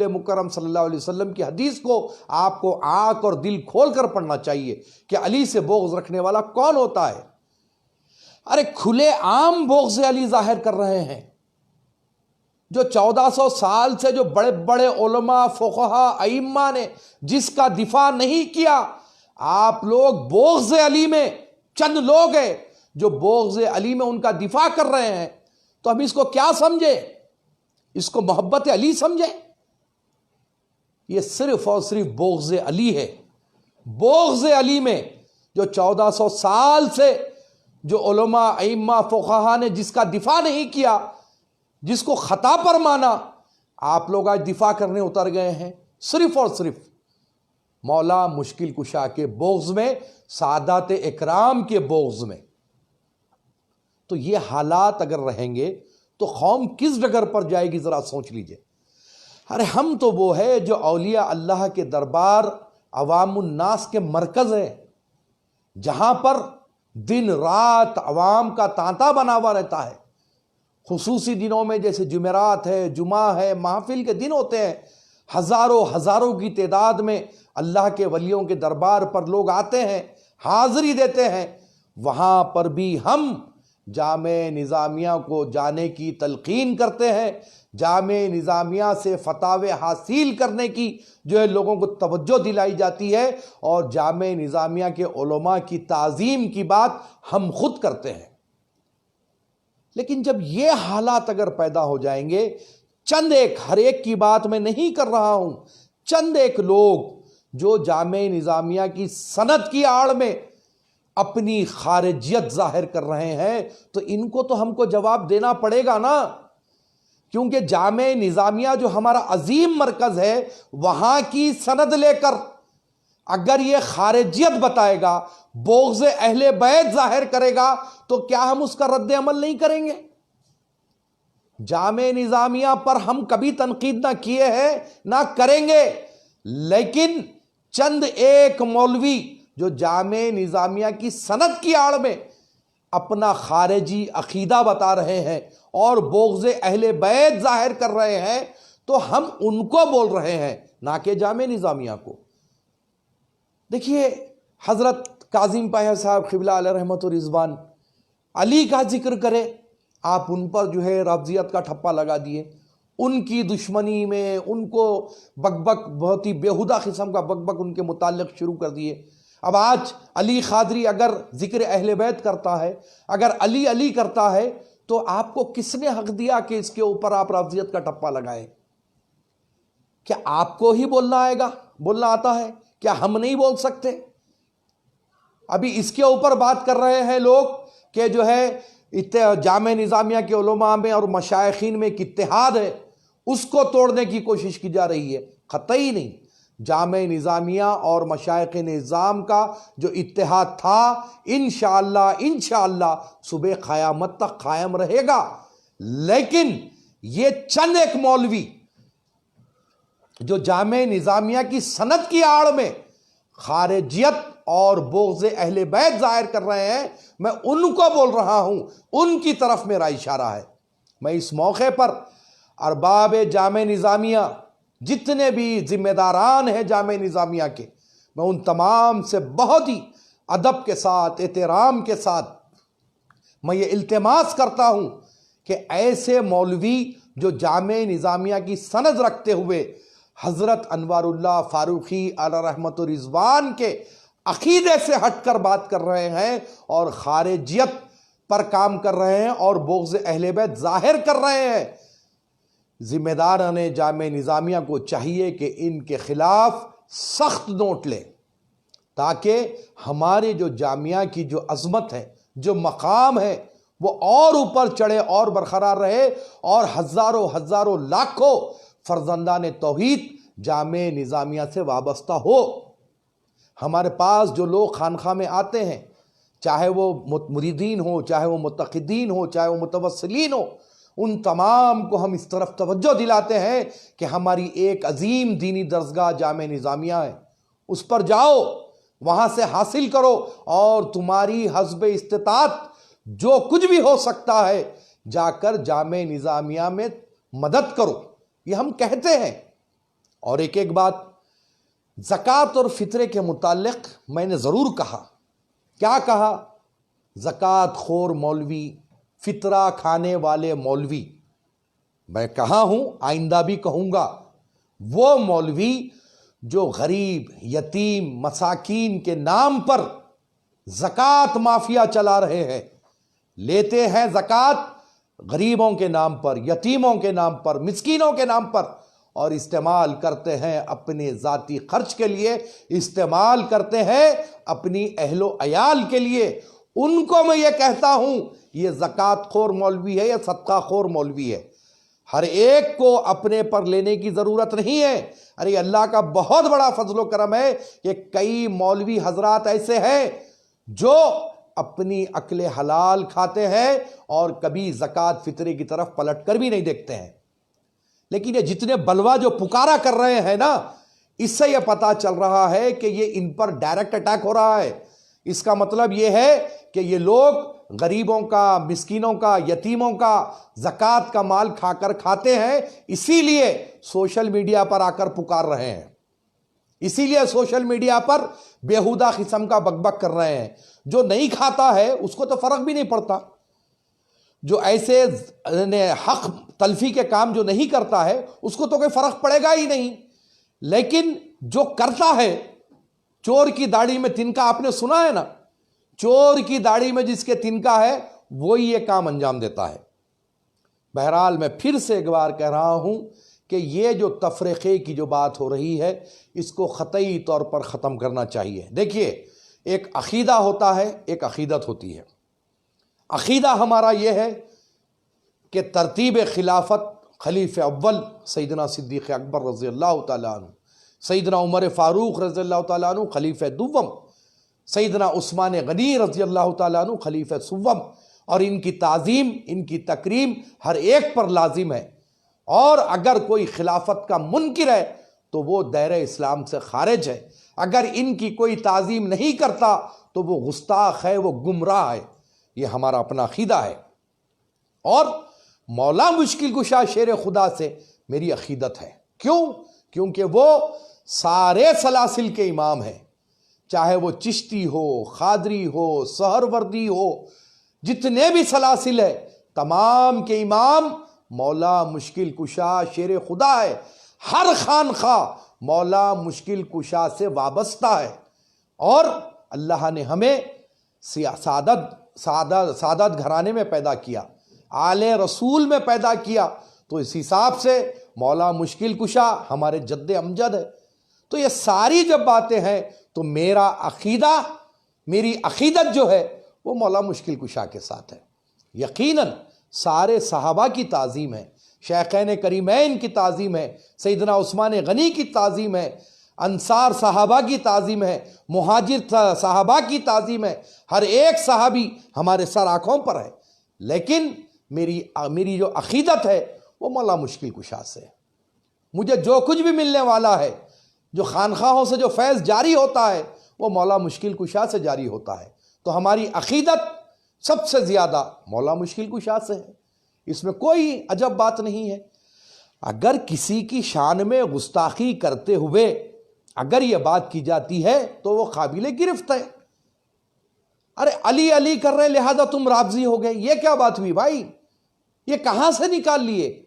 مکرم صلی اللہ علیہ وسلم کی حدیث کو آپ کو آنکھ اور دل کھول کر پڑھنا چاہیے کہ علی سے بغض رکھنے والا کون ہوتا ہے۔ ارے کھلے عام بغض علی ظاہر کر رہے ہیں، جو 1400 سال سے جو بڑے بڑے علماء، فقہا، ائمہ نے جس کا دفاع نہیں کیا، آپ لوگ بغض علی میں چند لوگ ہیں جو بغض علی میں ان کا دفاع کر رہے ہیں، تو ہم اس کو کیا سمجھیں؟ اس کو محبت علی سمجھیں؟ یہ صرف اور صرف بغض علی ہے۔ بغض علی میں جو 1400 سال سے جو علماء، ائمہ، فقہا نے جس کا دفاع نہیں کیا، جس کو خطا پر مانا، آپ لوگ آج دفاع کرنے اتر گئے ہیں صرف اور صرف مولا مشکل کشا کے بغض میں، سادات اکرام کے بغض میں۔ تو یہ حالات اگر رہیں گے تو قوم کس ڈگر پر جائے گی؟ ذرا سوچ لیجئے۔ ارے ہم تو وہ ہے جو اولیاء اللہ کے دربار عوام الناس کے مرکز ہے، جہاں پر دن رات عوام کا تانتا بنا ہوا رہتا ہے۔ خصوصی دنوں میں جیسے جمعرات ہے، جمعہ ہے، محفل کے دن ہوتے ہیں، ہزاروں ہزاروں کی تعداد میں اللہ کے ولیوں کے دربار پر لوگ آتے ہیں، حاضری دیتے ہیں۔ وہاں پر بھی ہم جامع نظامیہ کو جانے کی تلقین کرتے ہیں، جامع نظامیہ سے فتاوے حاصل کرنے کی جو ہے لوگوں کو توجہ دلائی جاتی ہے، اور جامع نظامیہ کے علماء کی تعظیم کی بات ہم خود کرتے ہیں۔ لیکن جب یہ حالات اگر پیدا ہو جائیں گے، چند ایک، ہر ایک کی بات میں نہیں کر رہا ہوں، چند ایک لوگ جو جامع نظامیہ کی سند کی آڑ میں اپنی خارجیت ظاہر کر رہے ہیں، تو ان کو تو ہم کو جواب دینا پڑے گا نا، کیونکہ جامع نظامیہ جو ہمارا عظیم مرکز ہے، وہاں کی سند لے کر اگر یہ خارجیت بتائے گا، بغض اہل بیت ظاہر کرے گا، تو کیا ہم اس کا رد عمل نہیں کریں گے؟ جامع نظامیہ پر ہم کبھی تنقید نہ کیے ہیں، نہ کریں گے، لیکن چند ایک مولوی جو جامع نظامیہ کی سند کی آڑ میں اپنا خارجی عقیدہ بتا رہے ہیں اور بغض اہل بیت ظاہر کر رہے ہیں، تو ہم ان کو بول رہے ہیں، نہ کہ جامع نظامیہ کو۔ دیکھیے حضرت کاظم پایہ صاحب قبلہ علیہ رحمت و رضوان علی کا ذکر کرے، آپ ان پر جو ہے رافضیت کا ٹھپا لگا دیے، ان کی دشمنی میں ان کو بک بک، بہت ہی بیہودہ قسم کا بک بک ان کے متعلق شروع کر دیے۔ اب آج علی قادری اگر ذکر اہل بیت کرتا ہے، اگر علی علی کرتا ہے، تو آپ کو کس نے حق دیا کہ اس کے اوپر آپ رافضیت کا ٹھپا لگائیں؟ کیا آپ کو ہی بولنا آئے گا، بولنا آتا ہے؟ کیا ہم نہیں بول سکتے؟ ابھی اس کے اوپر بات کر رہے ہیں لوگ کہ جو ہے جامع نظامیہ کے علماء میں اور مشائخین میں ایک اتحاد ہے، اس کو توڑنے کی کوشش کی جا رہی ہے۔ قطعی نہیں، جامع نظامیہ اور مشائخ نظام کا جو اتحاد تھا، انشاءاللہ صبح قیامت تک قائم رہے گا۔ لیکن یہ چند ایک مولوی جو جامع نظامیہ کی سند کی آڑ میں خارجیت اور بغض اہل بیت ظاہر کر رہے ہیں، میں ان کو بول رہا ہوں، ان کی طرف میرا اشارہ ہے۔ میں اس موقع پر ارباب جامع نظامیہ، جتنے بھی ذمہ داران ہیں جامع نظامیہ کے، میں ان تمام سے بہت ہی ادب کے ساتھ، احترام کے ساتھ میں یہ التماس کرتا ہوں کہ ایسے مولوی جو جامع نظامیہ کی سند رکھتے ہوئے حضرت انوار اللہ فاروقی علیہ رحمت و رضوان کے عقیدے سے ہٹ کر بات کر رہے ہیں اور خارجیت پر کام کر رہے ہیں اور بغض اہل بیت ظاہر کر رہے ہیں، ذمہ داران جامع نظامیہ کو چاہیے کہ ان کے خلاف سخت نوٹ لیں، تاکہ ہمارے جو جامعہ کی جو عظمت ہے، جو مقام ہے، وہ اور اوپر چڑھے اور برقرار رہے، اور ہزاروں ہزاروں لاکھوں فرزندان توحید جامع نظامیہ سے وابستہ ہو۔ ہمارے پاس جو لوگ خانقاہ میں آتے ہیں، چاہے وہ مریدین ہو، چاہے وہ متقدین ہو، چاہے وہ متوسلین ہو، ان تمام کو ہم اس طرف توجہ دلاتے ہیں کہ ہماری ایک عظیم دینی درسگاہ جامع نظامیہ ہے، اس پر جاؤ، وہاں سے حاصل کرو، اور تمہاری حسب استطاعت جو کچھ بھی ہو سکتا ہے جا کر جامع نظامیہ میں مدد کرو۔ یہ ہم کہتے ہیں، اور ایک بات زکوٰۃ اور فطرے کے متعلق میں نے ضرور کہا. کیا کہا؟ زکوٰۃ خور مولوی، فطرہ کھانے والے مولوی، میں کہا ہوں آئندہ بھی کہوں گا، وہ مولوی جو غریب، یتیم، مساکین کے نام پر زکوٰۃ مافیا چلا رہے ہیں، لیتے ہیں زکوٰۃ غریبوں کے نام پر، یتیموں کے نام پر، مسکینوں کے نام پر، اور استعمال کرتے ہیں اپنے ذاتی خرچ کے لیے، استعمال کرتے ہیں اپنی اہل و عیال کے لیے. ان کو میں یہ کہتا ہوں یہ زکوٰۃ خور مولوی ہے یا صدقہ خور مولوی ہے. ہر ایک کو اپنے پر لینے کی ضرورت نہیں ہے. ارے اللہ کا بہت بڑا فضل و کرم ہے کہ کئی مولوی حضرات ایسے ہیں جو اپنی اکل حلال کھاتے ہیں اور کبھی زکوٰۃ فطرے کی طرف پلٹ کر بھی نہیں دیکھتے ہیں. لیکن یہ جتنے بلوا جو پکارا کر رہے ہیں نا، اس سے یہ پتا چل رہا ہے کہ یہ ان پر ڈائریکٹ اٹیک ہو رہا ہے. اس کا مطلب یہ ہے کہ یہ لوگ غریبوں کا، مسکینوں کا، یتیموں کا زکوٰۃ کا مال کھا کر کھاتے ہیں، اسی لیے سوشل میڈیا پر آ کر پکار رہے ہیں، اسی لیے سوشل میڈیا پر بیہودہ قسم کا بک کر رہے ہیں. جو نہیں کھاتا ہے اس کو تو فرق بھی نہیں پڑتا، جو ایسے حق تلفی کے کام جو نہیں کرتا ہے اس کو تو کوئی فرق پڑے گا ہی نہیں. لیکن جو کرتا ہے، چور کی داڑھی میں تنکا، آپ نے سنا ہے نا، چور کی داڑھی میں جس کے تنکا ہے وہی یہ کام انجام دیتا ہے. بہرحال میں پھر سے ایک بار کہہ رہا ہوں کہ یہ جو تفرقے کی جو بات ہو رہی ہے اس کو قطعی طور پر ختم کرنا چاہیے. دیکھیے، ایک عقیدہ ہوتا ہے، ایک عقیدت ہوتی ہے. عقیدہ ہمارا یہ ہے کہ ترتیب خلافت خلیفہ اول سیدنا صدیق اکبر رضی اللہ تعالیٰ عنہ، سیدنا عمر فاروق رضی اللہ تعالیٰ عنہ خلیفہ دوم، سیدنا عثمان غنی رضی اللہ تعالیٰ عنہ خلیفہ سوم، اور ان کی تعظیم، ان کی تکریم ہر ایک پر لازم ہے. اور اگر کوئی خلافت کا منکر ہے تو وہ دائرہ اسلام سے خارج ہے. اگر ان کی کوئی تعظیم نہیں کرتا تو وہ گستاخ ہے، وہ گمراہ ہے. یہ ہمارا اپنا عقیدہ ہے. اور مولا مشکل کشا شیر خدا سے میری عقیدت ہے. کیوں؟ کیونکہ وہ سارے سلاسل کے امام ہیں، چاہے وہ چشتی ہو، قادری ہو، سہروردی ہو، جتنے بھی سلاسل ہے تمام کے امام مولا مشکل کشا شیر خدا ہے. ہر خانخواہ مولا مشکل کشا سے وابستہ ہے. اور اللہ نے ہمیں سعادت گھرانے میں پیدا کیا، آل رسول میں پیدا کیا، تو اس حساب سے مولا مشکل کشا ہمارے جد امجد ہے. تو یہ ساری جب باتیں ہیں تو میرا عقیدہ، میری عقیدت جو ہے وہ مولا مشکل کشا کے ساتھ ہے. یقیناً سارے صحابہ کی تعظیم ہے، شیخین کریمین کی تعظیم ہے، سیدنا عثمان غنی کی تعظیم ہے، انصار صحابہ کی تعظیم ہے، مہاجر صحابہ کی تعظیم ہے. ہر ایک صحابی ہمارے سر آنکھوں پر ہے. لیکن میری جو عقیدت ہے وہ مولا مشکل کشا سے. مجھے جو کچھ بھی ملنے والا ہے، جو خانخواہوں سے جو فیض جاری ہوتا ہے وہ مولا مشکل کشا سے جاری ہوتا ہے. تو ہماری عقیدت سب سے زیادہ مولا مشکل کشا سے ہے. اس میں کوئی عجب بات نہیں ہے. اگر کسی کی شان میں گستاخی کرتے ہوئے اگر یہ بات کی جاتی ہے تو وہ قابل گرفت ہے. ارے علی علی کر رہے لہذا تم رافضی ہو گئے، یہ کیا بات ہوئی بھائی؟ یہ کہاں سے نکال لیے؟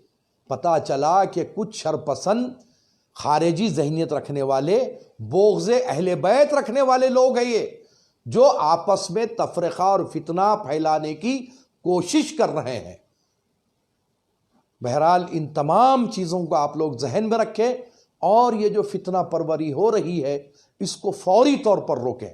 پتا چلا کہ کچھ شرپسند خارجی ذہنیت رکھنے والے، بغض اہل بیت رکھنے والے لوگ ہیں یہ، جو آپس میں تفرقہ اور فتنہ پھیلانے کی کوشش کر رہے ہیں. بہرحال ان تمام چیزوں کو آپ لوگ ذہن میں رکھیں اور یہ جو فتنہ پروری ہو رہی ہے اس کو فوری طور پر روکیں.